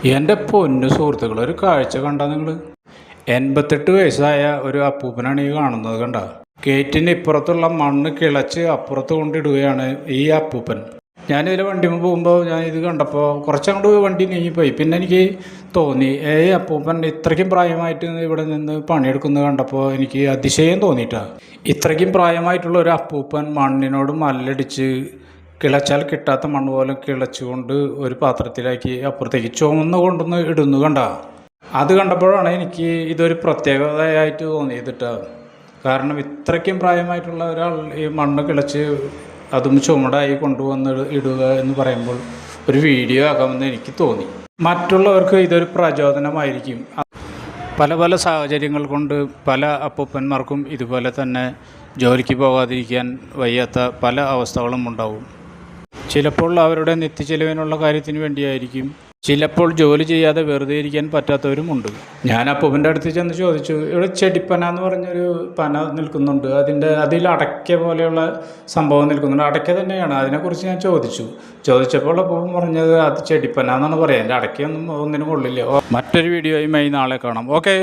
എൻ്റെ പൊന്നു സുഹൃത്തുക്കൾ, ഒരു കാഴ്ച കണ്ടാ നിങ്ങൾ? 88 വയസ്സായ ഒരു അപ്പൂപ്പനാണ് ഈ കാണുന്നത്. കണ്ട, ഗേറ്റിന് ഇപ്പുറത്തുള്ള മണ്ണ് കിളച്ച് അപ്പുറത്ത് കൊണ്ടിടുകയാണ് ഈ അപ്പൂപ്പൻ. ഞാനിതിൽ വണ്ടിയിൽ പോകുമ്പോൾ ഞാൻ ഇത് കണ്ടപ്പോൾ കുറച്ചങ്ങോട്ട് വണ്ടി നീങ്ങിപ്പോയി. പിന്നെ എനിക്ക് തോന്നി, അപ്പൂപ്പൻ ഇത്രയ്ക്കും പ്രായമായിട്ട് ഇവിടെ നിന്ന് പണിയെടുക്കുന്നത് കണ്ടപ്പോൾ എനിക്ക് അതിശയം തോന്നിയിട്ടാണ്. ഇത്രയ്ക്കും പ്രായമായിട്ടുള്ള ഒരു അപ്പൂപ്പൻ മണ്ണിനോട് മല്ലടിച്ച് കിളച്ചാൽ കിട്ടാത്ത മണ്ണ് പോലെ കിളച്ചുകൊണ്ട് ഒരു പാത്രത്തിലാക്കി അപ്പുറത്തേക്ക് ചുമന്ന് കൊണ്ടുവന്ന് ഇടുന്നു. കണ്ട, അത് കണ്ടപ്പോഴാണ് എനിക്ക് ഇതൊരു പ്രത്യേകതയായിട്ട് തോന്നിയതിട്ടാ. കാരണം ഇത്രയ്ക്കും പ്രായമായിട്ടുള്ള ഒരാൾ ഈ മണ്ണ് കിളച്ച് അതും ചുമടായി കൊണ്ടുവന്ന് ഇടുക എന്ന് പറയുമ്പോൾ ഒരു വീഡിയോ ആക്കാമെന്ന് എനിക്ക് തോന്നി. മറ്റുള്ളവർക്ക് ഇതൊരു പ്രചോദനമായിരിക്കും. പല പല സാഹചര്യങ്ങൾ കൊണ്ട് പല അപ്പൂപ്പന്മാർക്കും ഇതുപോലെ തന്നെ ജോലിക്ക് പോകാതിരിക്കാൻ വയ്യാത്ത പല അവസ്ഥകളും ഉണ്ടാവും. ചിലപ്പോൾ അവരുടെ നിത്യചെലവിനുള്ള കാര്യത്തിന് വേണ്ടിയായിരിക്കും, ചിലപ്പോൾ ജോലി ചെയ്യാതെ വെറുതെ ഇരിക്കാൻ പറ്റാത്തവരുമുണ്ട്. ഞാൻ അപ്പൂപ്പൻ്റെ അടുത്ത് ചെന്ന് ചോദിച്ചു, ഇവിടെ ചെടിപ്പന എന്ന് പറഞ്ഞൊരു പന നിൽക്കുന്നുണ്ട്, അതിൽ അടയ്ക്ക പോലെയുള്ള സംഭവം നിൽക്കുന്നുണ്ട്, അടയ്ക്ക തന്നെയാണ്? അതിനെക്കുറിച്ച് ഞാൻ ചോദിച്ചപ്പോൾ അപ്പൂപ്പൻ പറഞ്ഞത് അത് ചെടിപ്പന എന്നാണ് പറയാം, എൻ്റെ അടയ്ക്കൊന്നും ഒന്നിനും കൊള്ളില്ല. മറ്റൊരു വീഡിയോയുമായി നാളെ കാണാം. ഓക്കെ.